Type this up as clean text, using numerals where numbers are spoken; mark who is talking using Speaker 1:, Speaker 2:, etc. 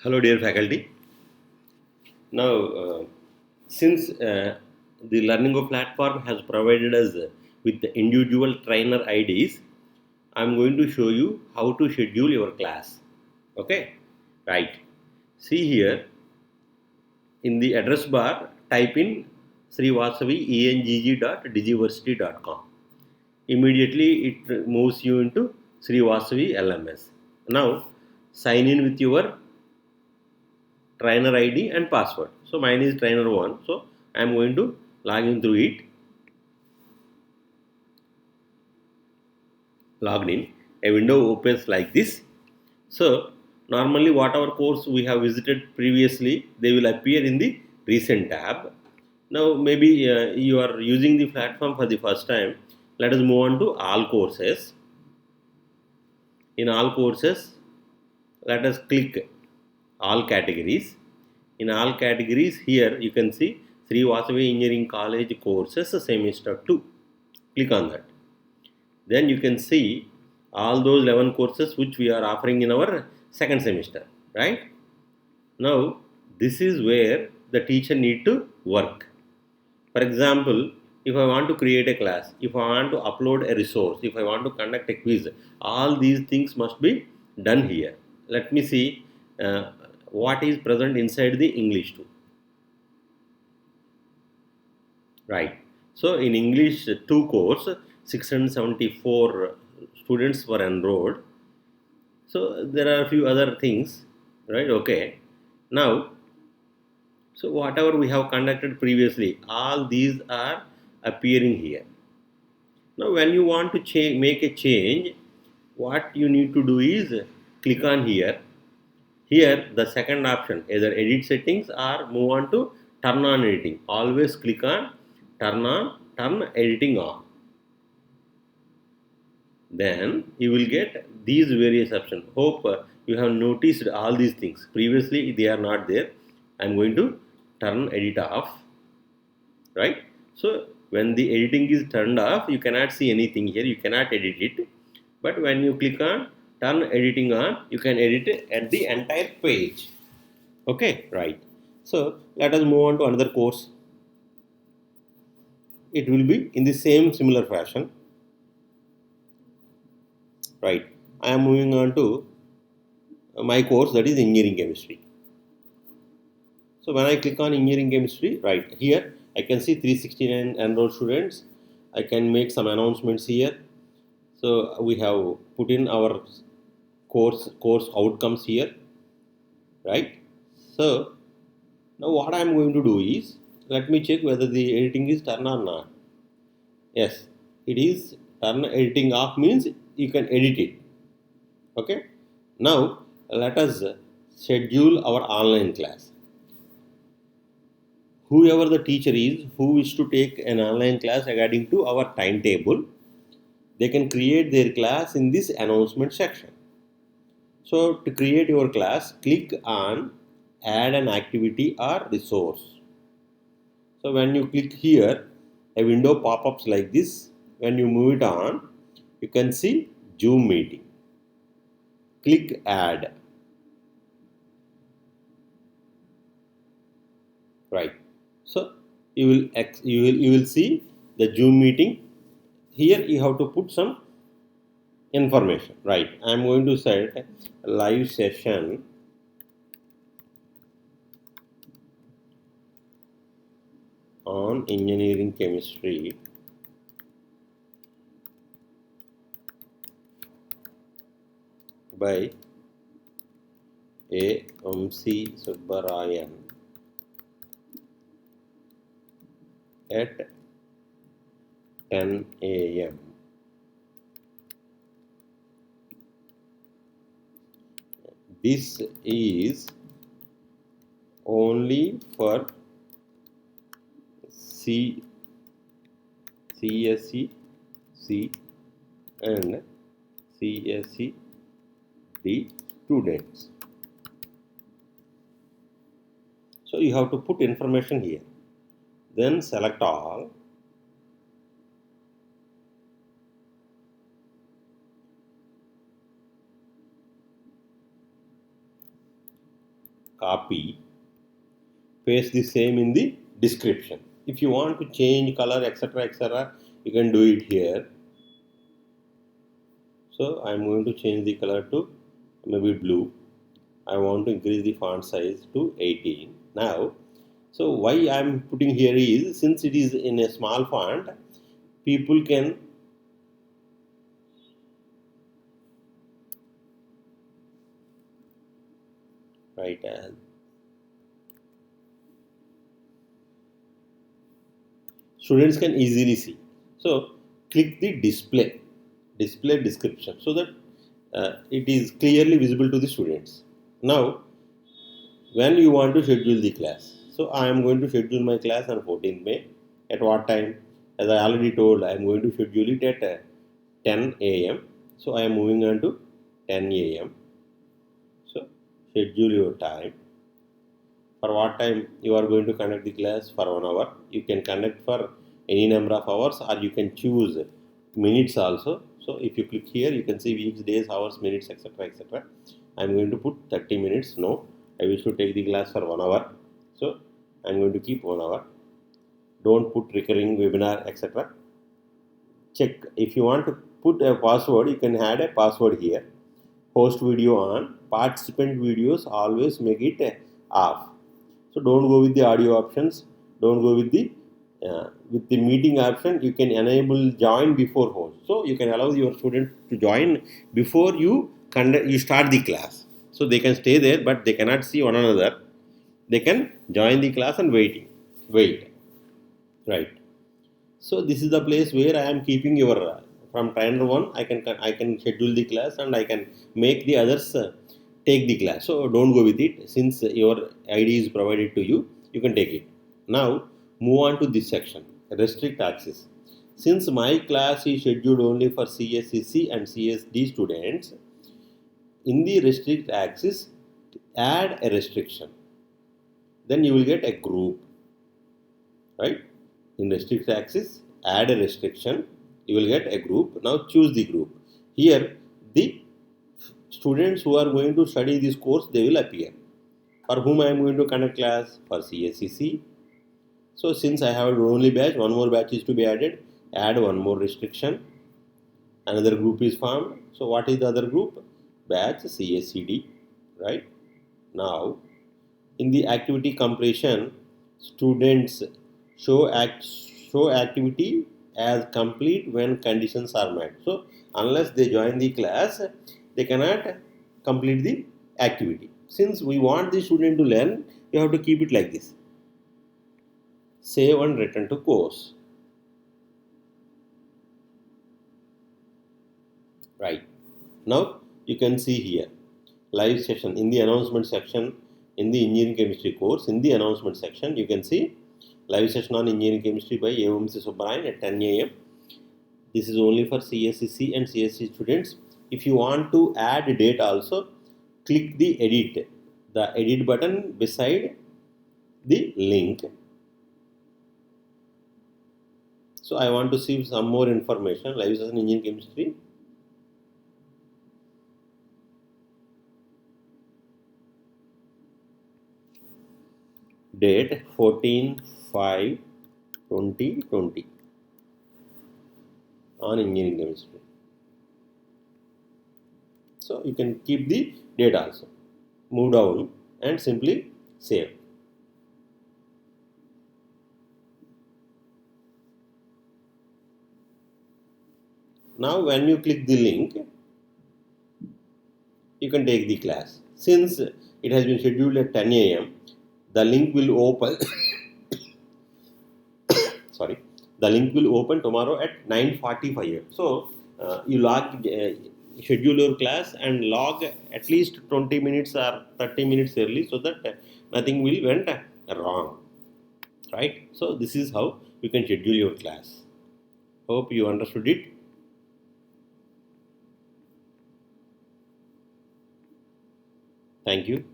Speaker 1: Hello, dear faculty. Now, since the Learningo platform has provided us with the individual trainer IDs, I'm going to show you how to schedule your class. Okay, right. See here in the address bar, type in srivasavi.engg.digiversity.com. Immediately, it moves you into Srivasavi LMS. Now, sign in with your trainer ID and password. So mine is trainer 1. So I am going to log in through it. Logged in. A window opens like this. So normally whatever course we have visited previously, they will appear in the recent tab. Now maybe you are using the platform for the first time. Let us move on to all courses. In all courses, let us click all categories. In all categories, here you can see Sri Vasavi Engineering College courses semester 2. Click on that. Then you can see all those 11 courses which we are offering in our second semester, right? Now, this is where the teacher need to work. For example, if I want to create a class, if I want to upload a resource, if I want to conduct a quiz, all these things must be done here. Let me see what is present inside the English too. Right. So in English 2 course, 674 students were enrolled. So there are a few other things, right? Okay. Now, so whatever we have conducted previously, all these are appearing here. Now, when you want to make a change, what you need to do is click on here. Here, the second option, either edit settings or move on to turn on editing. Always click on turn editing on. Then you will get these various options. Hope you have noticed all these things. Previously, they are not there. I'm going to turn edit off, right? So when the editing is turned off, you cannot see anything here. You cannot edit it. But when you click on turn editing on, you can edit it at the entire page. Okay, right. So let us move on to another course. It will be in the same similar fashion, right? I am moving on to my course, that is engineering chemistry. So when I click on engineering chemistry, right here, I can see 369 enrolled students. I can make some announcements here. So we have put in our course outcomes here, right? So now what I am going to do is, let me check whether the editing is turned or not. Yes, it is turn editing off means you can edit it. Okay. Now let us schedule our online class. Whoever the teacher is who wish to take an online class according to our timetable, they can create their class in this announcement section. So to create your class, click on add an activity or resource. So when you click here, a window pop-ups like this. When you move it on, you can see Zoom meeting. Click add. Right. So you will see the Zoom meeting. Here you have to put some information. Right. I am going to set live session on engineering chemistry by A. Subbarayan at 10 a.m. This is only for C, CSE, C and CSE D students. So you have to put information here. Then select all. copy, paste the same in the description. If you want to change color, etc., you can do it here. So I am going to change the color to maybe blue. I want to increase the font size to 18. Now, so why I am putting here is, since it is in a small font, people can write as students can easily see. So click the display description, so that it is clearly visible to the students. Now, when you want to schedule the class, so I am going to schedule my class on 14th May. At what time? As I already told, I am going to schedule it at 10 a.m. So I am moving on to 10 a.m. So schedule your time. For what time you are going to conduct the class? For 1 hour. You can conduct for any number of hours, or you can choose minutes also. So if you click here, you can see weeks, days, hours, minutes, etc. I am going to put 30 minutes. No, I wish to take the class for 1 hour. So I am going to keep 1 hour. Don't put recurring webinar, etc. Check. If you want to put a password, you can add a password here. Host video on. Participant videos, always make it off. So don't go with the audio options. Don't go with the meeting option. You can enable join before host. So you can allow your student to join before you start the class. So they can stay there, but they cannot see one another. They can join the class and wait. Right. So this is the place where I am keeping your from trainer one. I can schedule the class, and I can make the others take the class. So don't go with it, since your ID is provided to you. You can take it. Now move on to this section. Restrict access. Since my class is scheduled only for CSCC and CSD students, in the restrict access, add a restriction. Then you will get a group, right? In restrict access, add a restriction, you will get a group. Now choose the group. Here the students who are going to study this course, they will appear. For whom I am going to conduct class? For CSCC. So since I have only batch, one more batch is to be added. Add one more restriction. Another group is formed. So what is the other group? Batch CSCD, right? Now in the activity completion, students show activity as complete when conditions are met. So unless they join the class, they cannot complete the activity. Since we want the student to learn, you have to keep it like this. Save and return to course. Right. Now you can see here live session in the announcement section. In the engineering chemistry course, in the announcement section, you can see live session on engineering chemistry by AOMC Subbarayan at 10 a.m. This is only for CSCC and CSC students. If you want to add date also, click the edit button beside the link. So I want to see some more information. Live session engineering chemistry. Date 14/5/2020 on engineering chemistry. So you can keep the date also. Move down and simply save. Now when you click the link, you can take the class. Since it has been scheduled at 10 a.m., the link will open sorry, the link will open tomorrow at 9:45 a.m. So you schedule your class and log at least 20 minutes or 30 minutes early, so that nothing will went wrong, right? So this is how you can schedule your class. Hope you understood it. Thank you.